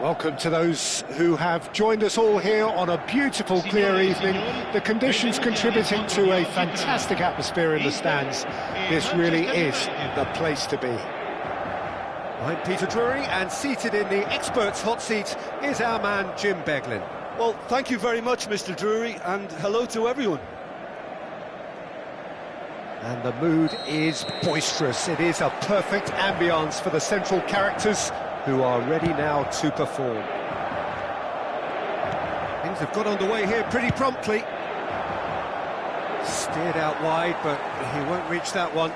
Welcome to those who have joined us all here on a beautiful, clear evening. The conditions contributing to a fantastic atmosphere in the stands. This really is the place to be. I'm Peter Drury, and seated in the experts' hot seat is our man Jim Beglin. Well, thank you very much, Mr. Drury, and hello to everyone. And the mood is boisterous. It is a perfect ambience for the central characters who are ready now to perform. Things have got underway here pretty promptly. Steered out wide, but he won't reach that one.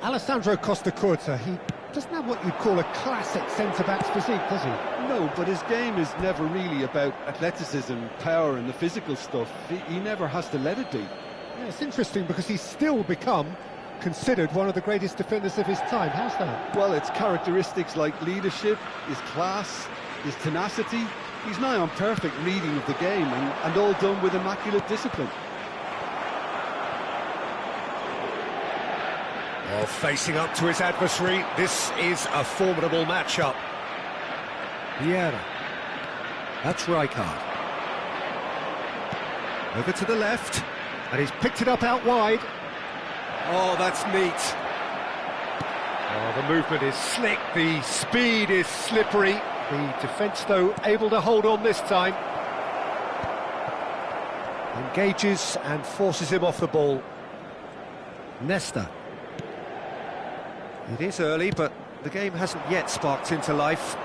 Alessandro Costa Curta, he doesn't have what you'd call a classic centre-back's physique, does he? No, but his game is never really about athleticism, power and the physical stuff. He never has to let it be. Yeah, it's interesting because he's still become considered one of the greatest defenders of his time. How's that? Well, it's characteristics like leadership, his class, his tenacity. He's nigh on perfect reading of the game and all done with immaculate discipline. Well, facing up to his adversary, this is a formidable matchup. Vieira. That's Rijkaard. Over to the left. And he's picked it up out wide. Oh, that's neat. Oh, the movement is slick, the speed is slippery. The defence, though, able to hold on this time. Engages and forces him off the ball. Nesta. It is early, but the game hasn't yet sparked into life.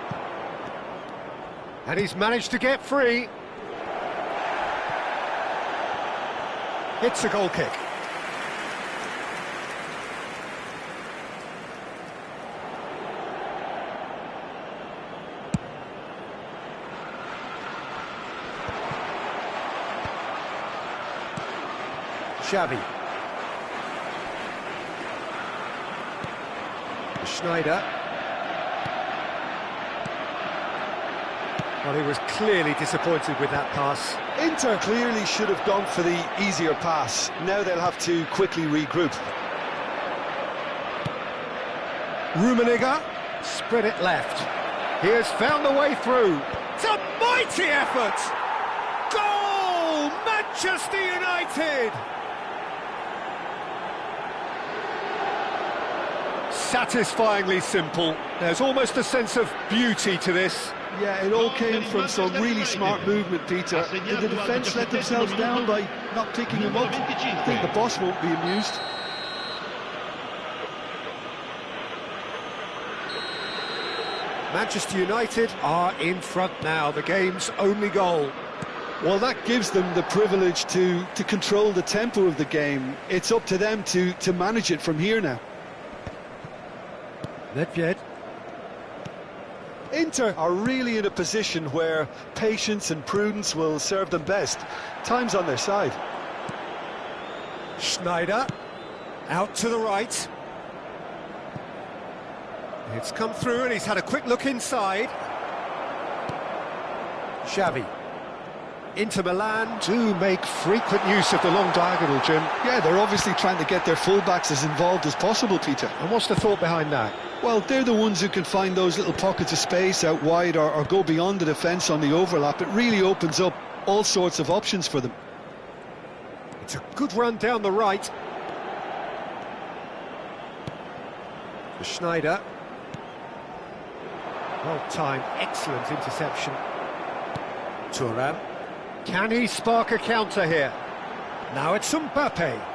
And he's managed to get free. It's a goal kick. Xavi. Schneider. Well, he was clearly disappointed with that pass. Inter clearly should have gone for the easier pass. Now they'll have to quickly regroup. Rummenigge. Spread it left. He has found the way through. It's a mighty effort! Goal! Manchester United! Satisfyingly simple. There's almost a sense of beauty to this. Yeah, it all came from some really smart movement, Peter. Did the defence let themselves down by not picking him up? I think the boss won't be amused. Manchester United are in front now, the game's only goal. Well, that gives them the privilege to control the tempo of the game. It's up to them to manage it from here now. Nedved. Inter are really in a position where patience and prudence will serve them best. Time's on their side. Schneider. Out to the right. It's come through and he's had a quick look inside. Xavi. Inter Milan do make frequent use of the long diagonal, Jim. Yeah, they're obviously trying to get their fullbacks as involved as possible, Peter. And what's the thought behind that? Well, they're the ones who can find those little pockets of space out wide or go beyond the defence on the overlap. It really opens up all sorts of options for them. It's a good run down the right. For Schneider. Well timed, excellent interception. Thuram. Can he spark a counter here? Now it's Mbappe.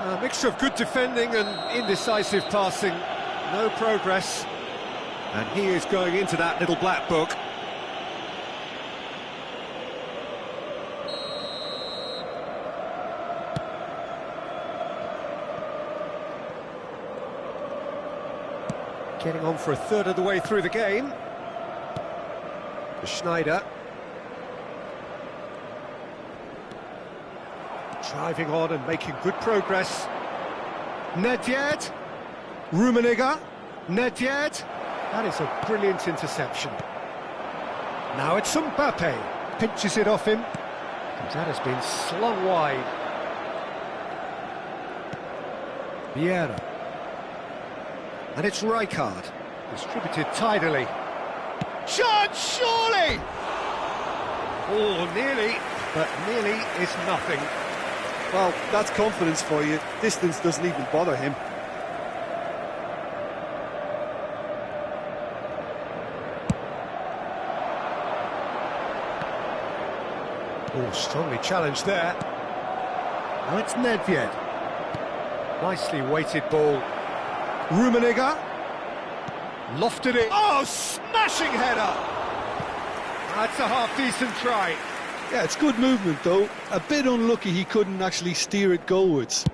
A mixture of good defending and indecisive passing. No progress. And he is going into that little black book. Getting on for a third of the way through the game. For Schneider. Driving on and making good progress. Nedved. Rummenigge. Nedved. That is a brilliant interception. Now it's Mbappe. Pinches it off him. And that has been slung wide. Vieira. And it's Rijkaard. Distributed tidily. Chance, surely! Oh, nearly. But nearly is nothing. Well, that's confidence for you. Distance doesn't even bother him. Oh, strongly challenged there. Now it's Nedved. Nicely weighted ball. Rummenigge. Lofted it. Oh, smashing header! That's a half-decent try. Yeah, it's good movement, though. A bit unlucky he couldn't actually steer it goalwards.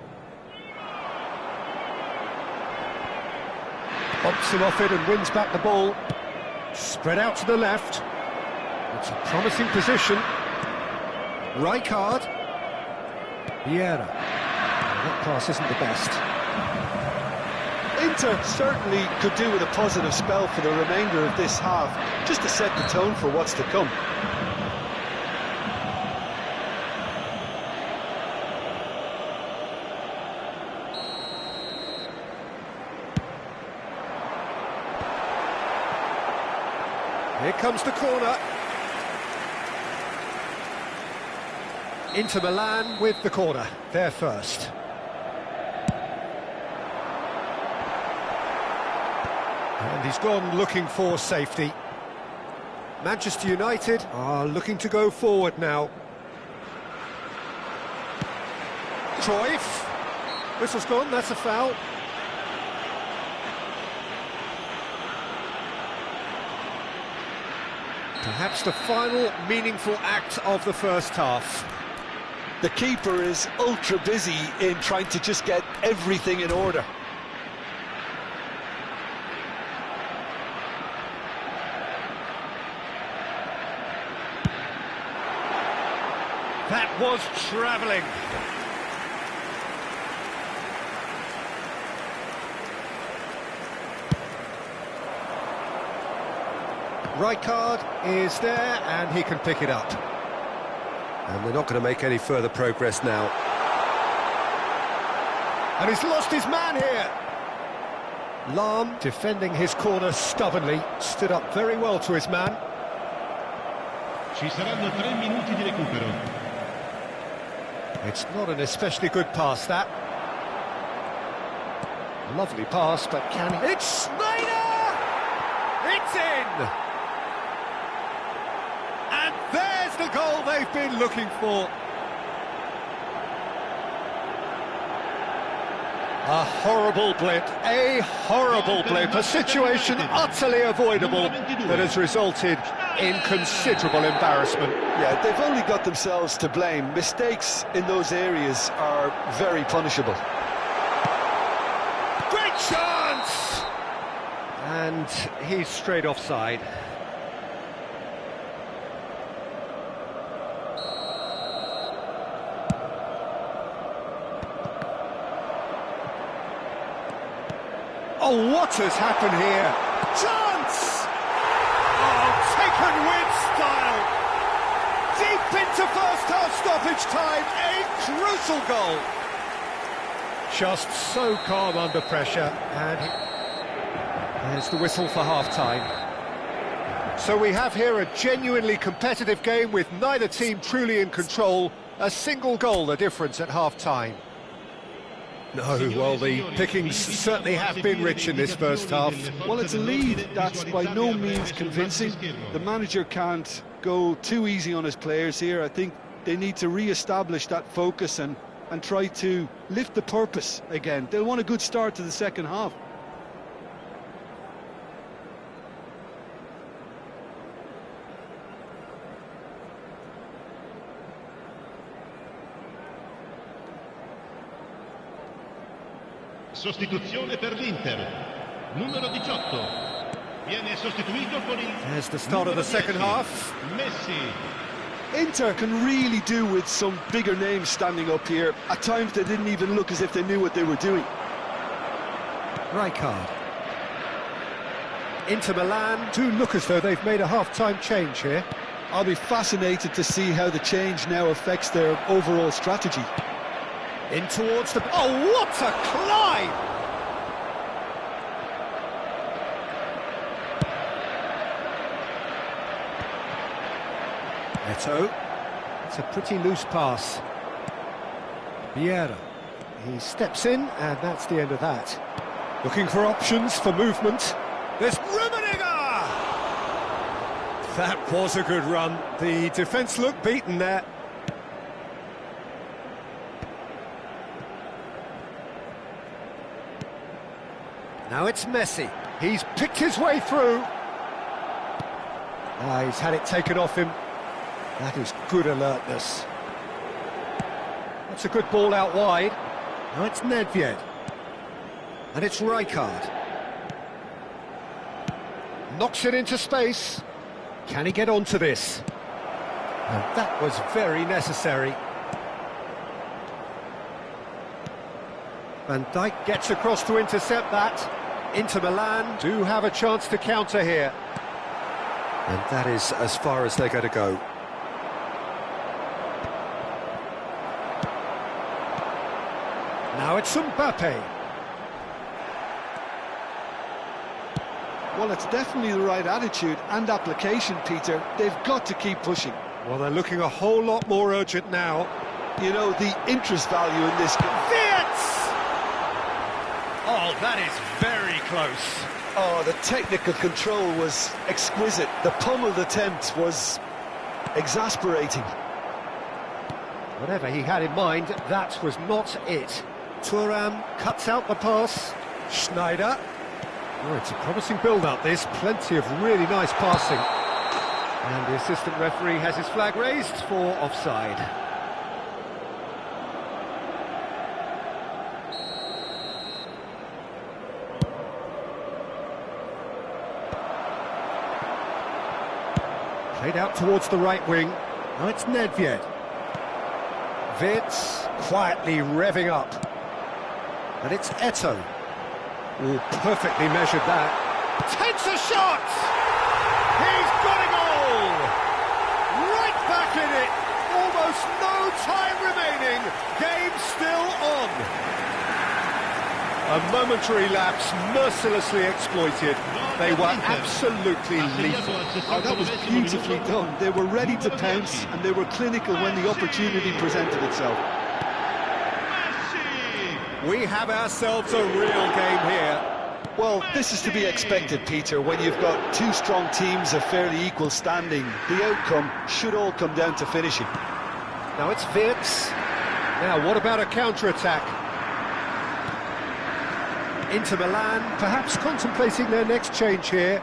Bumps him off it and wins back the ball. Spread out to the left. It's a promising position. Rijkaard. Vieira. That pass isn't the best. Inter certainly could do with a positive spell for the remainder of this half, just to set the tone for what's to come. Here comes the corner. Inter Milan with the corner, there first. And he's gone looking for safety. Manchester United are looking to go forward now. Cruyff. Whistle's gone, that's a foul. Perhaps the final meaningful act of the first half. The keeper is ultra busy in trying to just get everything in order. That was travelling. Rijkaard is there and he can pick it up. And they're not going to make any further progress now. And he's lost his man here. Lahm, defending his corner stubbornly, stood up very well to his man. Ci saranno 3 minuti di recupero. It's not an especially good pass, that. Lovely pass, but can he... It's Snyder! It's in! And there's the goal they've been looking for. A horrible blip, a situation utterly avoidable that has resulted in considerable embarrassment. Yeah, they've only got themselves to blame. Mistakes in those areas are very punishable. Great chance! And he's straight offside. Oh, what has happened here? Chance! Oh, taken with style! Deep into first-half stoppage time, a crucial goal! Just so calm under pressure, and there's the whistle for half-time. So we have here a genuinely competitive game with neither team truly in control. A single goal the difference at half-time. No, well, the pickings certainly have been rich in this first half. Well, it's a lead that's by no means convincing. The manager can't go too easy on his players here. I think they need to re-establish that focus and try to lift the purpose again. They'll want a good start to the second half. Sostituzione per l'Inter. Numero 18. Viene sostituito con il... There's the start of the second half. Messi. Inter can really do with some bigger names standing up here. At times they didn't even look as if they knew what they were doing. Rijkaard. Inter Milan do look as though they've made a half-time change here. I'll be fascinated to see how the change now affects their overall strategy. In towards the... Oh, what a climb! Eto'o. It's a pretty loose pass. Vieira. He steps in, and that's the end of that. Looking for options for movement. There's Rummenigge! That was a good run. The defence looked beaten there. Now it's Messi. He's picked his way through. He's had it taken off him. That is good alertness. That's a good ball out wide. Now it's Nedved. And it's Rijkaard. Knocks it into space. Can he get onto this? And that was very necessary. Van Dijk gets across to intercept that. Inter Milan do have a chance to counter here. And that is as far as they're going to go. Now it's Mbappe. Well, it's definitely the right attitude and application, Peter. They've got to keep pushing. Well, they're looking a whole lot more urgent now. You know, the interest value in this game. Wirtz! Oh, that is very close. Oh, the technical control was exquisite. The pummeled attempt was exasperating. Whatever he had in mind, that was not it. Thuram cuts out the pass. Schneider. Oh, it's a promising build-up, this. Plenty of really nice passing. And the assistant referee has his flag raised for offside. Played out towards the right wing. Now it's Nedved. Wirtz quietly revving up. And it's Eto'o. Oh, perfectly measured that. Takes a shot! He's got a goal! Right back in it! Almost no time remaining. Game still on. A momentary lapse mercilessly exploited. They were absolutely lethal. Oh, that was beautifully done. They were ready to pounce and they were clinical when the opportunity presented itself. We have ourselves a real game here. Well, this is to be expected, Peter. When you've got two strong teams of fairly equal standing, the outcome should all come down to finishing. Now it's Wirtz. Now, what about a counter-attack? Inter Milan perhaps contemplating their next change here.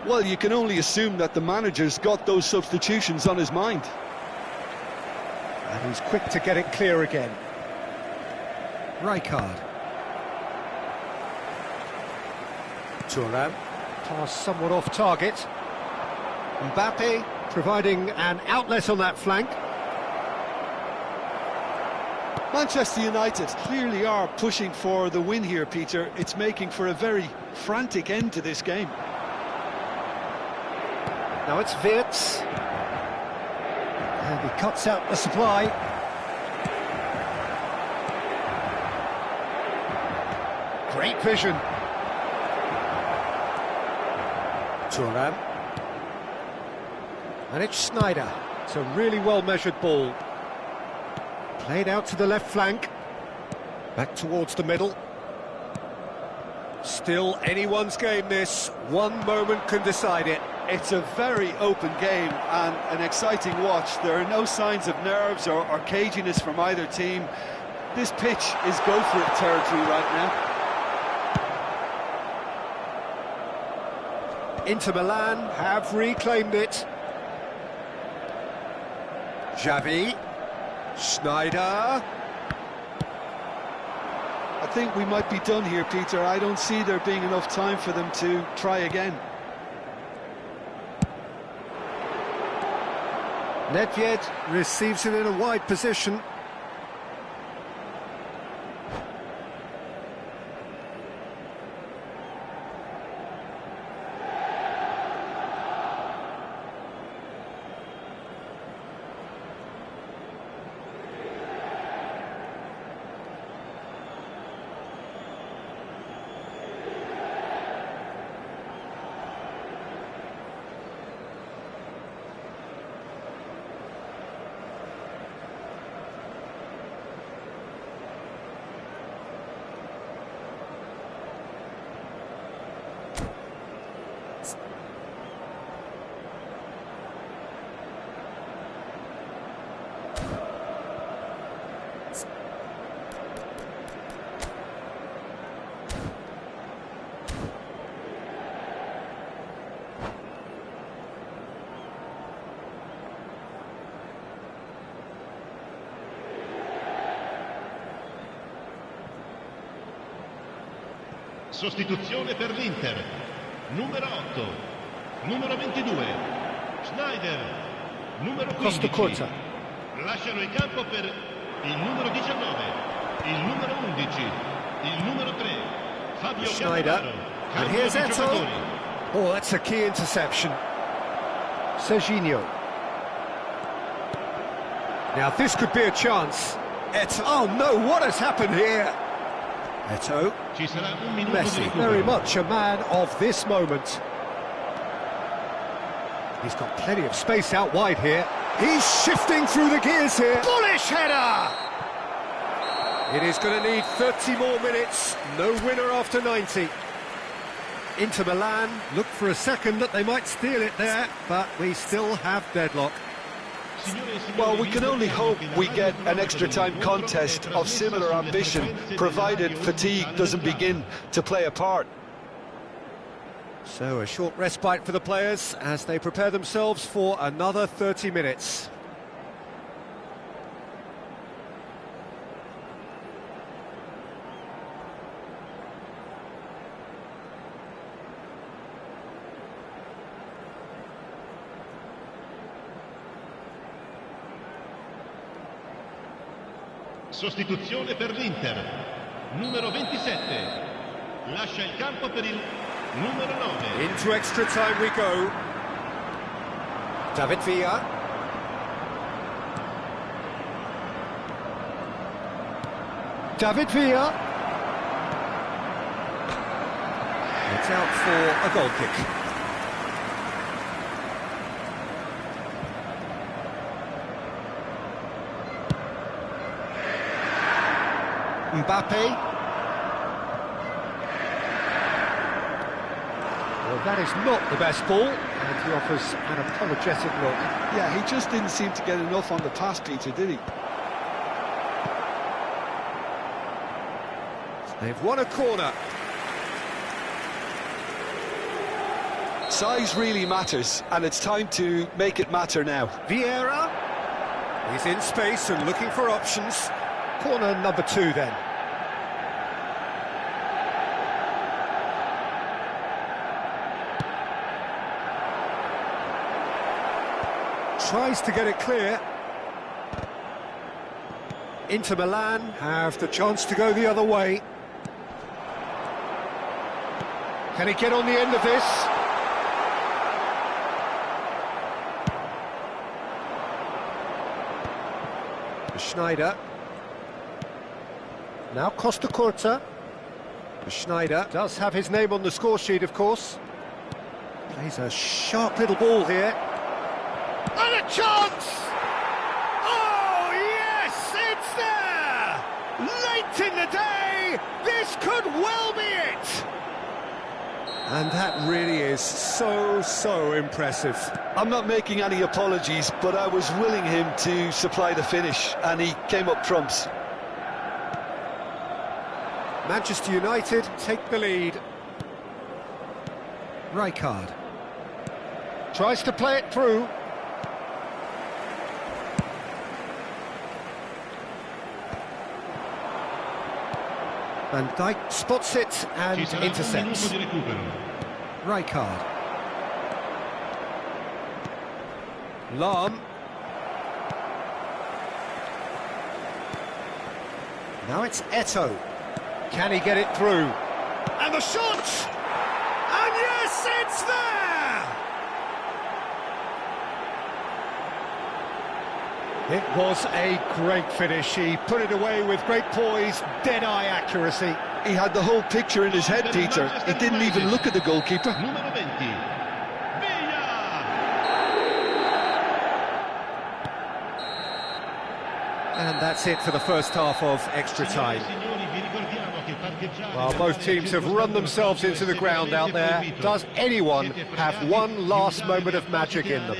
Well, you can only assume that the manager's got those substitutions on his mind. And he's quick to get it clear again. Rijkaard. Thuram. Pass somewhat off target. Mbappe providing an outlet on that flank. Manchester United clearly are pushing for the win here, Peter. It's making for a very frantic end to this game. Now it's Wirtz. And he cuts out the supply. Great vision. Thuram. And it's Schneider. It's a really well-measured ball. Played out to the left flank. Back towards the middle. Still anyone's game, this. One moment can decide it. It's a very open game and an exciting watch. There are no signs of nerves or caginess from either team. This pitch is go-for-it territory right now. Inter Milan have reclaimed it. Xavi. Schneider. I think we might be done here, Peter. I don't see there being enough time for them to try again. Nedved receives it in a wide position. Sostituzione per l'Inter. Numero 8. Numero 22. Schneider. Numero 15. Costa Corta. Lasciano il campo per il numero 19. Il numero 11. Il numero 3. Fabio Schneider. And here's Eto. Oh, that's a key interception. Serginho. Now this could be a chance. Eto. Oh no, what has happened here? Eto. Ci sarà un minuto Messi, di very recupero. much a man of this moment. He's got plenty of space out wide here. He's shifting through the gears here. Bullish header! It is going to need 30 more minutes. No winner after 90. Inter Milan looked for a second that they might steal it there, but we still have deadlock. Well, we can only hope we get an extra-time contest of similar ambition, provided fatigue doesn't begin to play a part. So a short respite for the players as they prepare themselves for another 30 minutes. Sostituzione per l'Inter. Numero 27. Lascia il campo per il numero 9. Into extra time we go. David Villa. David Villa. It's out for a goal kick. Mbappe. Well, that is not the best ball, and he offers an apologetic look. Yeah, he just didn't seem to get enough on the pass, Peter, did he? They've won a corner. Size really matters, and it's time to make it matter now. Vieira. He's in space and looking for options. Corner number 2 then. Tries to get it clear. Inter Milan have the chance to go the other way. Can he get on the end of this? Schneider. Now Costa Corta. Schneider does have his name on the score sheet, of course. Plays a sharp little ball here. And a chance! Oh, yes, it's there! Late in the day, this could well be it! And that really is so impressive. I'm not making any apologies, but I was willing him to supply the finish, and he came up trumps. Manchester United take the lead. Rijkaard tries to play it through. Van Dijk spots it and Ci sarà un intercepts. minuto di recupero. Rijkaard. Lahm. Now it's Eto. Can he get it through? And the shot! And yes, it's there! It was a great finish. He put it away with great poise, dead-eye accuracy. He had the whole picture in his head, Peter. He didn't even look at the goalkeeper. Numero 20. Villa! And that's it for the first half of extra time. Well, both teams have run themselves into the ground out there. Does anyone have one last moment of magic in them?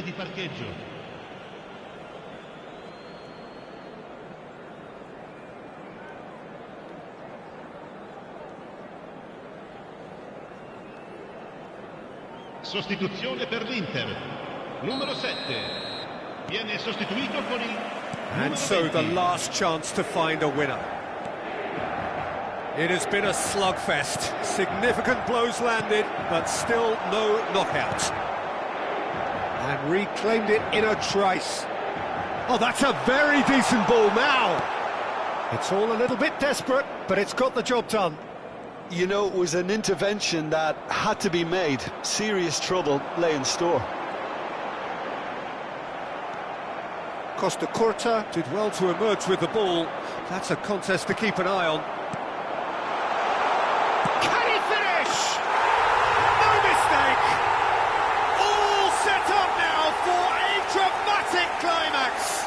Sostituzione per l'Inter. Numero 7. Viene sostituito con il And so the last chance to find a winner. It has been a slugfest. Significant blows landed, but still no knockout. And reclaimed it in a trice. Oh, that's a very decent ball now. It's all a little bit desperate, but it's got the job done. You know, it was an intervention that had to be made. Serious trouble lay in store. Costa Curta Did well to emerge with the ball. That's a contest to keep an eye on. Can he finish? No mistake! All set up now for a dramatic climax!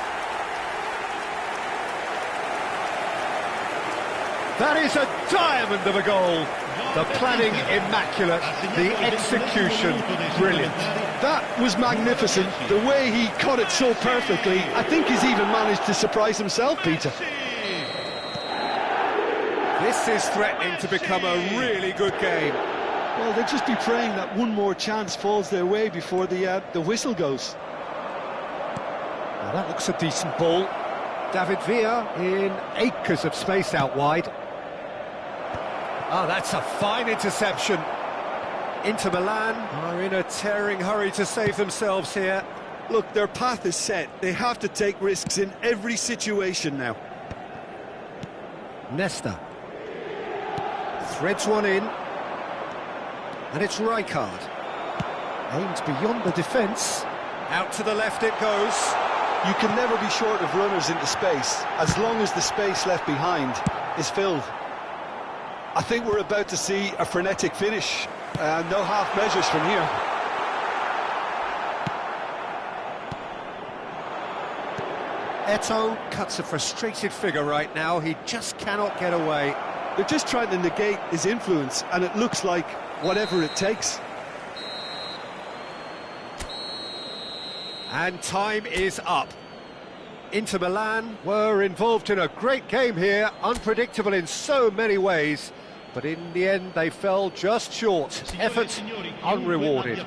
That is a diamond of a goal. The planning immaculate, the execution brilliant. That was magnificent. The way he cut it so perfectly, I think he's even managed to surprise himself, Peter. This is threatening to become a really good game. Well, they'll just be praying that one more chance falls their way before the whistle goes. Now that looks a decent ball. David Villa in acres of space out wide. Oh, that's a fine interception. Inter Milan are in a tearing hurry to save themselves here. Look, their path is set. They have to take risks in every situation now. Nesta threads one in, and it's Rijkaard. Aimed beyond the defence. Out to the left it goes. You can never be short of runners into space, as long as the space left behind is filled. I think we're about to see a frenetic finish. No half measures from here. Eto'o cuts a frustrated figure right now. He just cannot get away. They're just trying to negate his influence, and it looks like whatever it takes. And time is up. Inter Milan were involved in a great game here, unpredictable in so many ways, but in the end they fell just short. Effort unrewarded.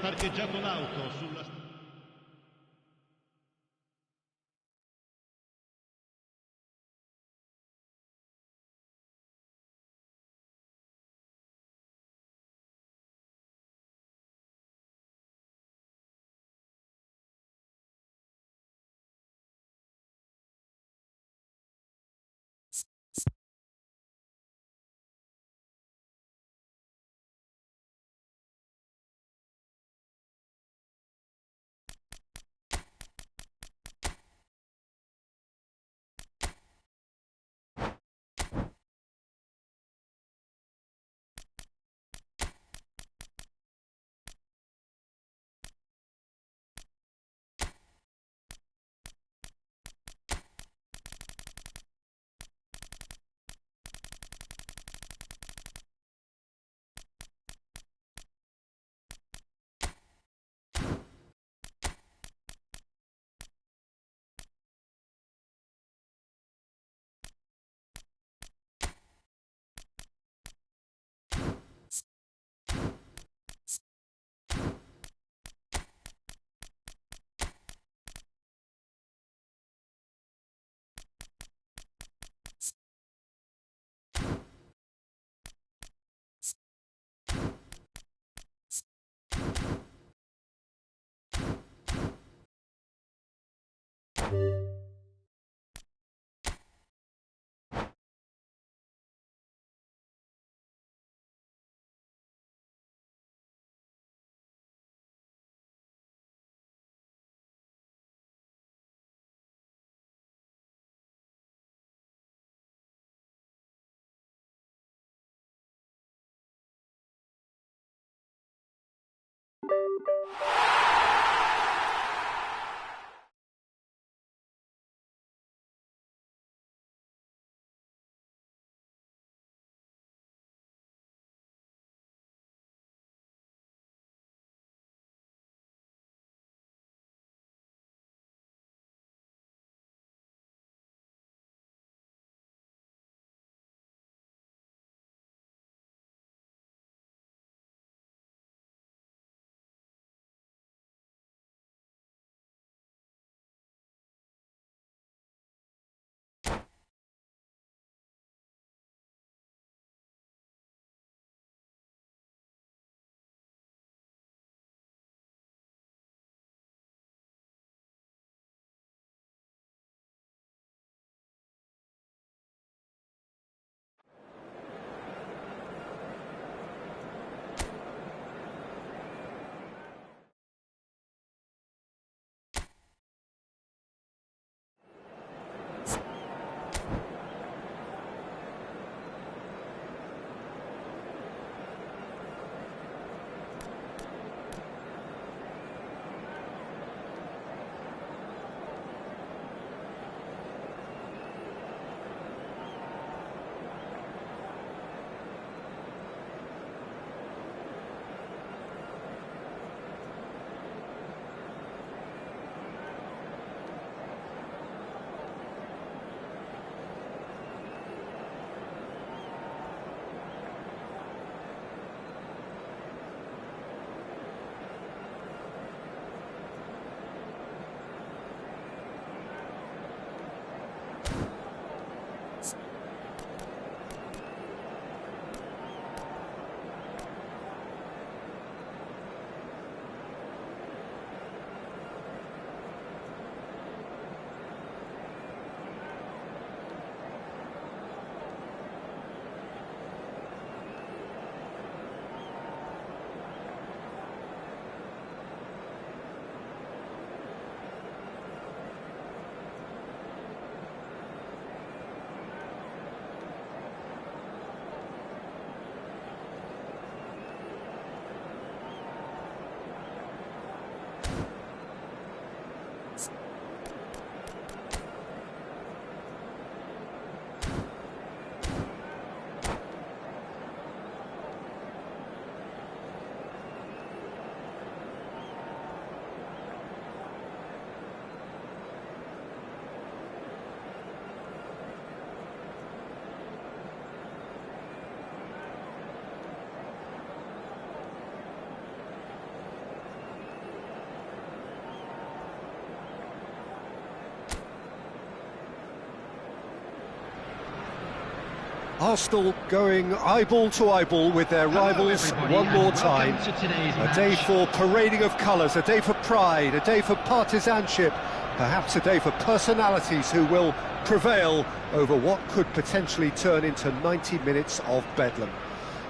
Arsenal going eyeball to eyeball with their rivals one more time. A day for parading of colours, a day for pride, a day for partisanship, perhaps a day for personalities who will prevail over what could potentially turn into 90 minutes of bedlam.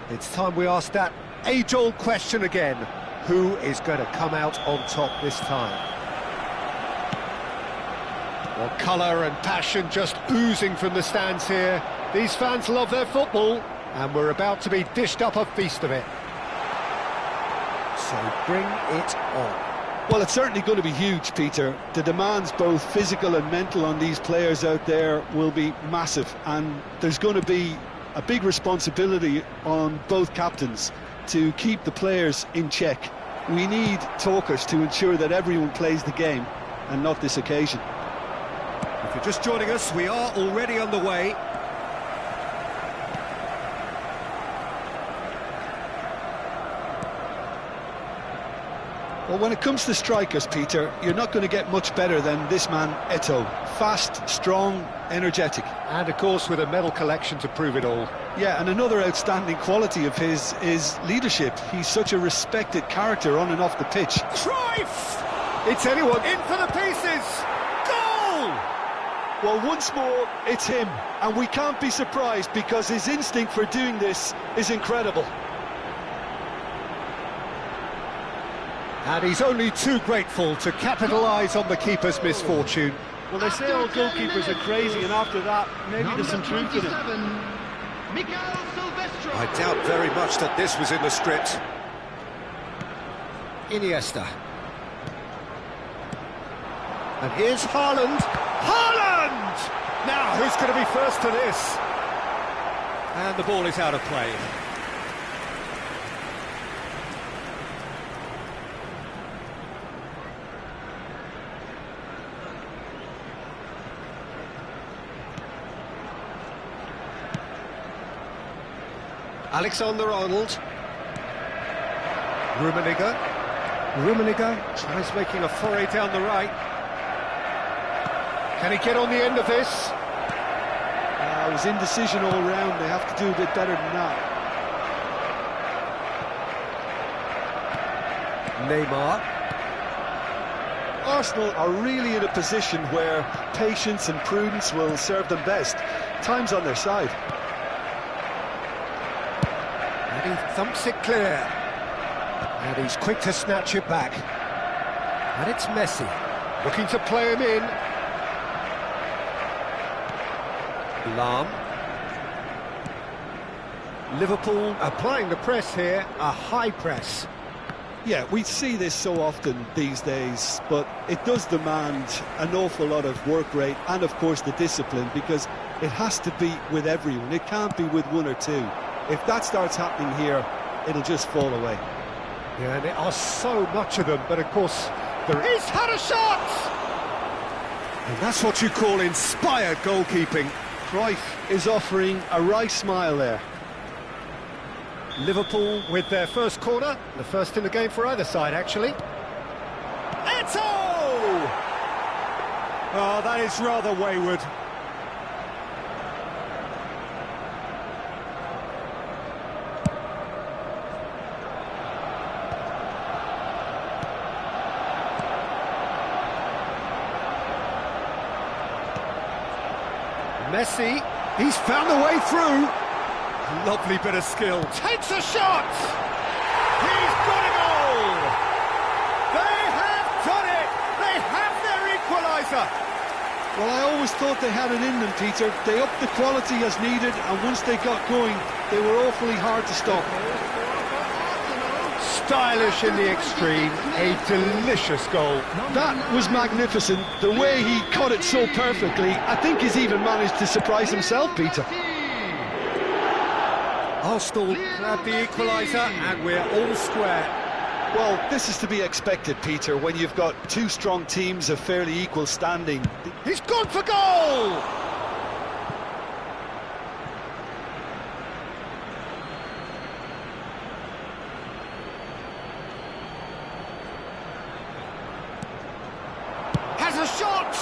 It's time we ask that age-old question again. Who is going to come out on top this time? Well, colour and passion just oozing from the stands here. These fans love their football, and we're about to be dished up a feast of it. So bring it on. Well, it's certainly going to be huge, Peter. The demands, both physical and mental, on these players out there will be massive, and there's going to be a big responsibility on both captains to keep the players in check. We need talkers to ensure that everyone plays the game, and not this occasion. If you're just joining us, we are already underway. Well, when it comes to strikers, Peter, you're not going to get much better than this man, Eto'o. Fast, strong, energetic. And, of course, with a medal collection to prove it all. Yeah, and another outstanding quality of his is leadership. He's such a respected character on and off the pitch. Cruyff! It's anyone. In for the pieces! Goal! Well, once more, it's him. And we can't be surprised because his instinct for doing this is incredible. And he's only too grateful to capitalise on the keeper's misfortune. Well, they say all goalkeepers are crazy, and after that, maybe there's some truth in it. I doubt very much that this was in the script. Iniesta. And here's Haaland. Haaland! Now, who's going to be first to this? And the ball is out of play. Alexander-Arnold. Rummenigge tries making a foray down the right. Can he get on the end of this? It was indecision all round. They have to do a bit better than that. Neymar. Arsenal are really in a position where patience and prudence will serve them best. Time's on their side. And he thumps it clear. And he's quick to snatch it back. And it's Messi, looking to play him in. Lahm. Liverpool applying the press here, a high press. Yeah, we see this so often these days, but it does demand an awful lot of work rate and, of course, the discipline, because it has to be with everyone. It can't be with one or two. If that starts happening here, it'll just fall away. Yeah, and there are so much of them, but of course, there is had a shot! And that's what you call inspired goalkeeping. Cruyff is offering a right smile there. Liverpool with their first corner, the first in the game for either side, actually. Eto'o! Oh, that is rather wayward. Messi, he's found a way through. Lovely bit of skill. Takes a shot! He's got a goal! They have done it! They have their equaliser! Well, I always thought they had it in them, Peter. They upped the quality as needed, and once they got going, they were awfully hard to stop. Stylish in the extreme, a delicious goal. That was magnificent. The way he cut it so perfectly, I think he's even managed to surprise himself, Peter. Arsenal grab the equaliser and we're all square. Well, this is to be expected, Peter, when you've got two strong teams of fairly equal standing. He's gone for goal! Has a shot!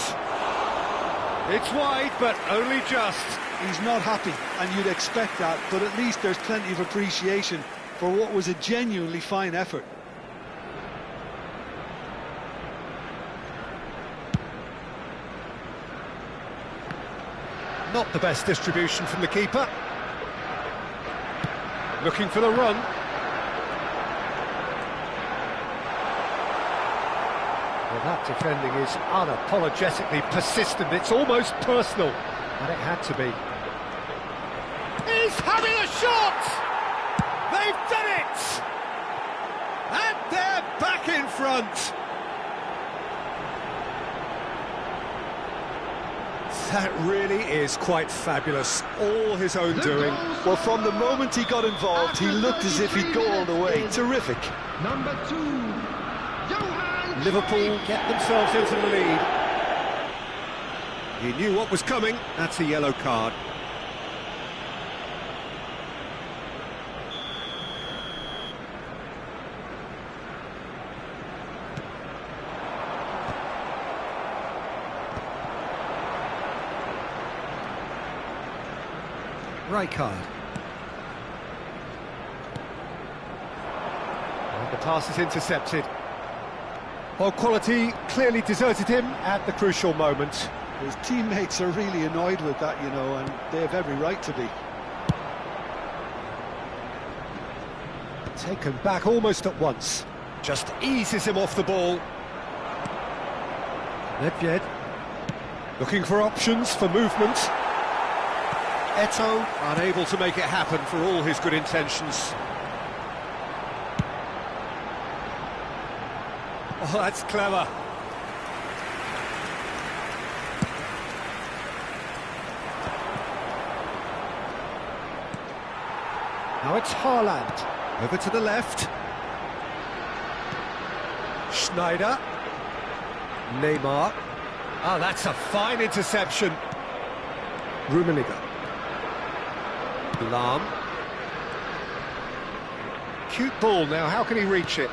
It's wide, but only just. He's not happy, and you'd expect that, but at least there's plenty of appreciation for what was a genuinely fine effort. Not the best distribution from the keeper. Looking for the run. Well, that defending is unapologetically persistent. It's almost personal, and it had to be. He's having a shot! They've done it! And they're back in front! That really is quite fabulous. All his own doing. Well, from the moment he got involved, he looked as if he'd go all the way. Terrific. Number 2, Johan. Liverpool get themselves into the lead. He knew what was coming. That's a yellow card. Rijkaard. And the pass is intercepted. Well, quality clearly deserted him at the crucial moment. His teammates are really annoyed with that, you know, and they have every right to be. Taken back almost at once. Just eases him off the ball. Nedved looking for options for movement. Eto'o unable to make it happen for all his good intentions. Oh, that's clever. Now it's Haaland. Over to the left. Schneider. Neymar. Ah, that's a fine interception. Rummenigge. Lahm. Cute ball now, how can he reach it?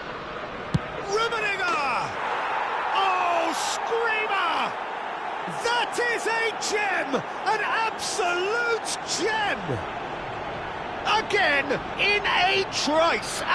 Rummenigge! Oh, screamer! That is a gem! An absolute gem! Again, in a trice, and